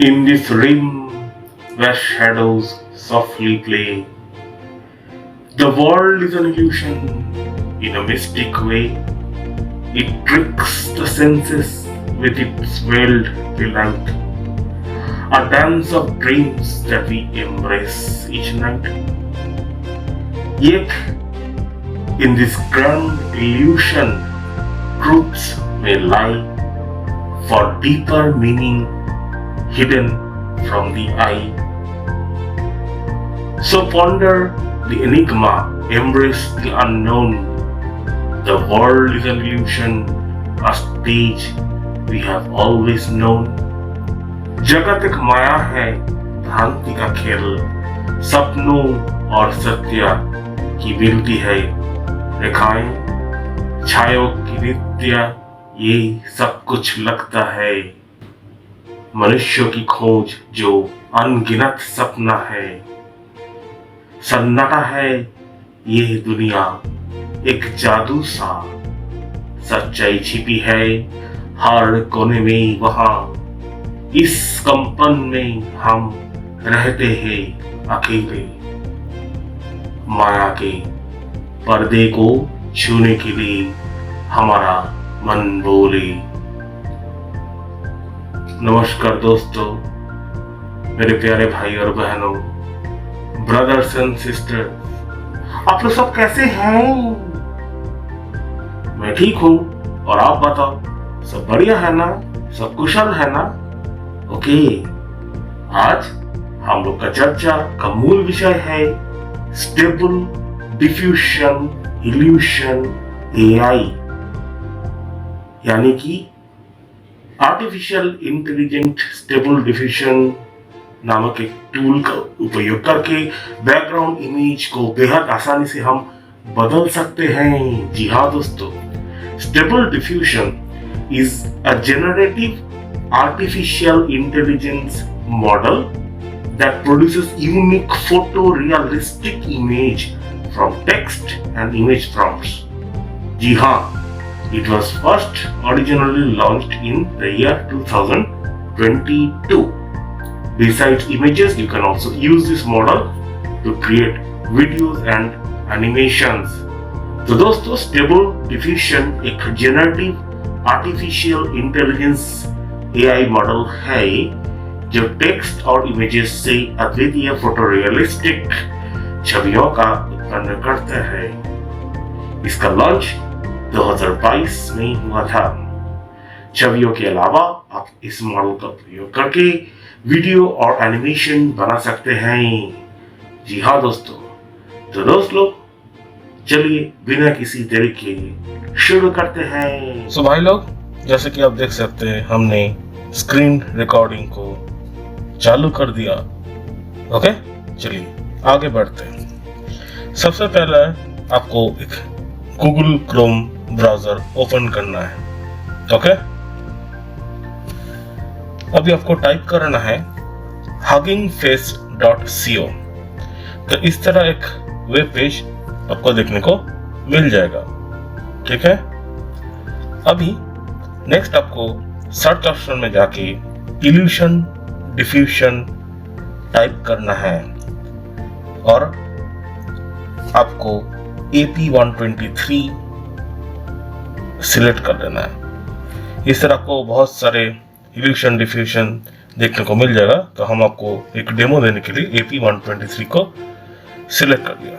In this rim where shadows softly play, the world is an illusion in a mystic way. It tricks the senses with its veiled delight, a dance of dreams that we embrace each night. Yet, in this grand illusion, truths may lie for deeper meaning hidden from the eye. So ponder the enigma, embrace the unknown. The world is an illusion, a stage we have always known. जगत एक माया है, भ्रांति का खेल, सपनों और सत्य की मिलती है रेखाएं, छायों की नित्य ये सब कुछ लगता है मनुष्यों की खोज जो अनगिनत सपना है। सन्नाटा है ये दुनिया एक जादू सा, सच्चाई छिपी है हर कोने में वहां। इस कंपन में हम रहते हैं अकेले, माया के पर्दे को छूने के लिए हमारा मन बोले। नमस्कार दोस्तों, मेरे प्यारे भाई और बहनों, ब्रदर्स एंड सिस्टर, आप लोग सब कैसे हैं? मैं ठीक हूँ, और आप बताओ, सब बढ़िया है ना? सब कुशल है ना? ओके, आज हम लोग का चर्चा का मूल विषय है स्टेबल डिफ्यूजन इल्यूशन एआई, यानी कि आर्टिफिशियल इंटेलिजेंट स्टेबल डिफ्यूजन नामक एक टूल का उपयोग करके बैकग्राउंड इमेज को बेहद आसानी से हम बदल सकते हैं। जी हाँ दोस्तों, stable diffusion is a generative artificial intelligence model that produces unique photorealistic image from text and image prompts. जी हाँ, it was first originally launched in the year 2022. Besides images, you can also use this model to create videos and animations. तो दोस्तों, stable diffusion एक generative artificial intelligence AI model है जो text और images से अद्वितीय फोटोरियलिस्टिक छवियों का उत्पन्न करता है। इसका लॉन्च 2022 में हुआ था। छवियों के अलावा आप इस मॉडल का प्रयोग करके वीडियो और एनिमेशन बना सकते हैं। जी हाँ दोस्तों, तो दोस्त लोग, चलिए बिना किसी देरी के शुरू करते हैं। सो भाई लोग, जैसे कि आप देख सकते हैं, हमने स्क्रीन रिकॉर्डिंग को चालू कर दिया। ओके, चलिए आगे बढ़ते हैं। सबसे पहले आपको एक गूगल क्रोम ब्राउजर ओपन करना है। ओके, अभी आपको टाइप करना है huggingface.co। तो इस तरह एक वेब पेज आपको देखने को मिल जाएगा। ठीक है, अभी नेक्स्ट आपको सर्च ऑप्शन में जाके इल्यूशन डिफ्यूजन टाइप करना है और आपको AP123 सिलेक्ट कर देना है। इस तरह आपको बहुत सारे इल्यूशन डिफ्यूजन देखने को मिल जाएगा। तो हम आपको एक डेमो देने के लिए AP123 को सिलेक्ट कर दिया।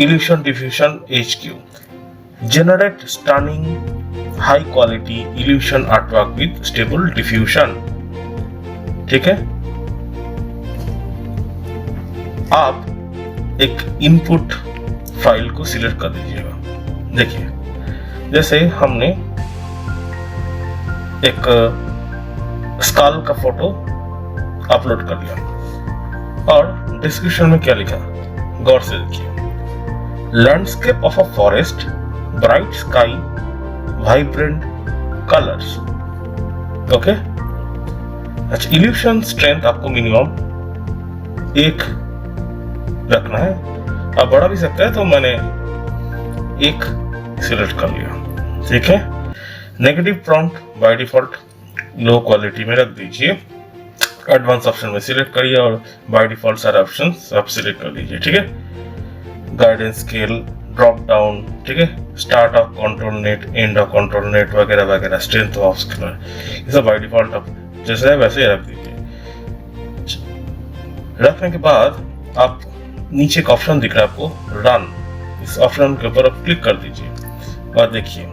Evolution diffusion HQ, generate stunning high quality illusion artwork with stable diffusion। ठीक है, आप एक इनपुट फाइल को सिलेक्ट कर दीजिएगा। देखिए, जैसे हमने एक स्काल का फोटो अपलोड कर दिया और डिस्क्रिप्शन में क्या लिखा, गौर से देखिए। Landscape of a forest, bright sky, vibrant colours. Okay, अच्छा, इल्यूशन स्ट्रेंथ आपको मिनिमम 1 रखना है। आप बढ़ा भी सकते हैं, तो मैंने 1 सिलेक्ट कर लिया। ठीक है, negative prompt by default low quality में रख दीजिए। एडवांस ऑप्शन में सिलेक्ट करिए और बाय डिफॉल्ट सारे ऑप्शन आप सिलेक्ट कर लीजिए, ठीक है। गाइडेंस स्केल, ड्रॉप डाउन, ठीक है, start of control net, end of control net वगैरह वगैरह, स्ट्रेंथ ऑफ स्केलर, ये सब बाय डिफॉल्ट आप जैसे है वैसे ही रख दीजिए। रखने के बाद आप नीचे एक ऑप्शन दिख रहा है आपको रन, इस ऑप्शन के ऊपर आप क्लिक कर दीजिए और देखिए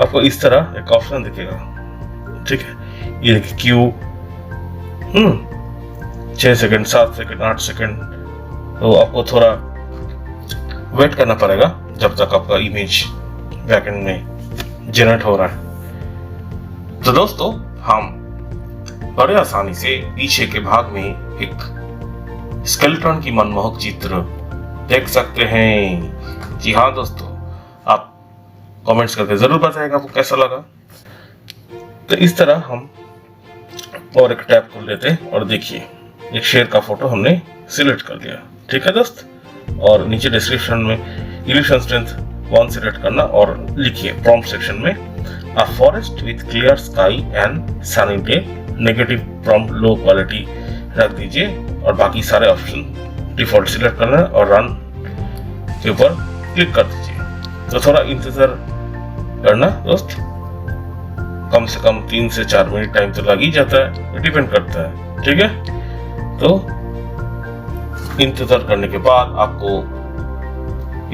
आपको इस तरह एक ऑप्शन दिखेगा, ठीक है। ये देखिए क्यू 6 सेकंड, 7 सेकंड, 8 सेकंड, तो आपको थोड़ा वेट करना पड़ेगा जब तक आपका इमेज बैकएंड में जनरेट हो रहा है। तो दोस्तों हम बड़े आसानी से पीछे के भाग में एक स्केलेटन की मनमोहक चित्र देख सकते हैं। जी हाँ दोस्तों, आप कमेंट्स करके जरूर बताइएगा आपको कैसा लगा। तो इस तरह हम और एक टैब खोल लेते हैं और देखिए एक शेर का फोटो हमने सिलेक्ट कर लिया, ठीक है दोस्त। और नीचे डिस्क्रिप्शन में इल्यूशन स्ट्रेंथ 1 सिलेक्ट करना और लिखिए प्रॉम्प्ट सेक्शन में a forest with clear sky and sunny day, negative prompt low quality रख दीजिए और बाकी सारे ऑप्शन डिफॉल्ट सिलेक्ट करना और रन के ऊपर क्लिक कर दीजिए। तो थोड़ा इंतजार करना दोस्त, कम से कम 3 से 4 मिनट टाइम तो लग ही जाता है, डिपेंड करता है, ठीक है। तो इंतजार करने के बाद आपको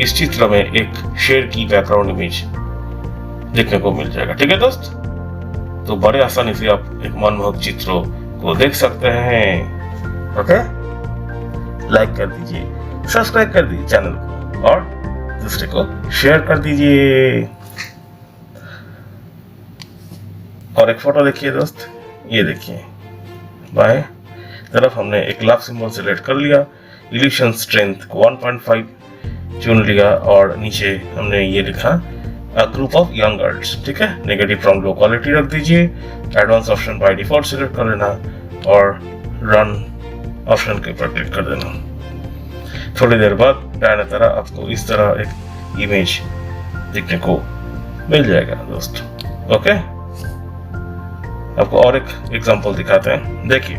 इस चित्र में एक शेर की बैकग्राउंड इमेज देखने को मिल जाएगा, ठीक है दोस्त। तो बड़े आसानी से आप एक मनमोहक चित्रों को देख सकते हैं। ओके, लाइक कर दीजिए, सब्सक्राइब कर दीजिए चैनल को और दूसरे को शेयर कर दीजिए। और एक फोटो देखिए दोस्त, ये देखिए बाएं तरफ हमने एक लव सिंबल सिलेक्ट कर लिया, इल्यूशन स्ट्रेंथ को 1.5 चुन लिया और नीचे हमने ये लिखा a group of young girls, ठीक है। नेगेटिव फ्रॉम लो क्वालिटी रख दीजिए, advance option by default select कर लेना और रन ऑप्शन के ऊपर क्लिक कर देना। थोड़ी देर बाद दाहिने तरफ आपको इस तरह एक इमेज देखने को मिल जाएगा दोस्त। ओके, आपको और एक एग्जांपल दिखाते हैं। देखिए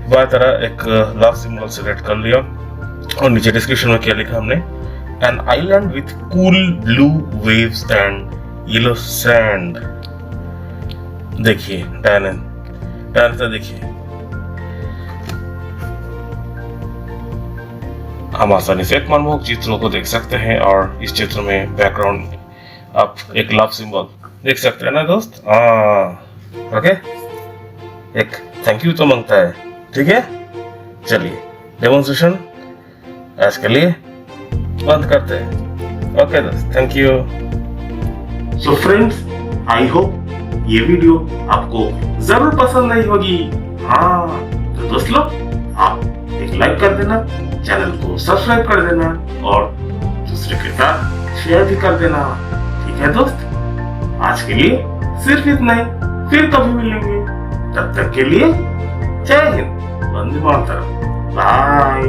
बाएं तरफ एक लव सिंबल सिलेक्ट कर लिया और नीचे डिस्क्रिप्शन में क्या लिखा हमने, an island with cool blue waves and yellow sand. देखिए दाहिने तरफ देखिए हम आसानी से एक मनमोहक चित्रों को देख सकते हैं और इस चित्र में बैकग्राउंड आप एक लव सिंबल देख सकते हैं ना दोस्त। ओके, एक थैंक यू तो मांगता है, ठीक है। चलिए डेमोन्स्ट्रेशन आज के लिए बंद करते हैं। ओके दोस्त, thank you. So friends, I hope ये वीडियो आपको जरूर पसंद आई होगी। हाँ तो दोस्त लोग, आप एक लाइक कर देना, चैनल को सब्सक्राइब कर देना और दूसरे के साथ शेयर भी कर देना, ठीक है दोस्त। आज के लिए सिर्फ इतना ही, फिर कभी मिलेंगे, तब तक के लिए जय हिंद, वंदे मातरम, बाय।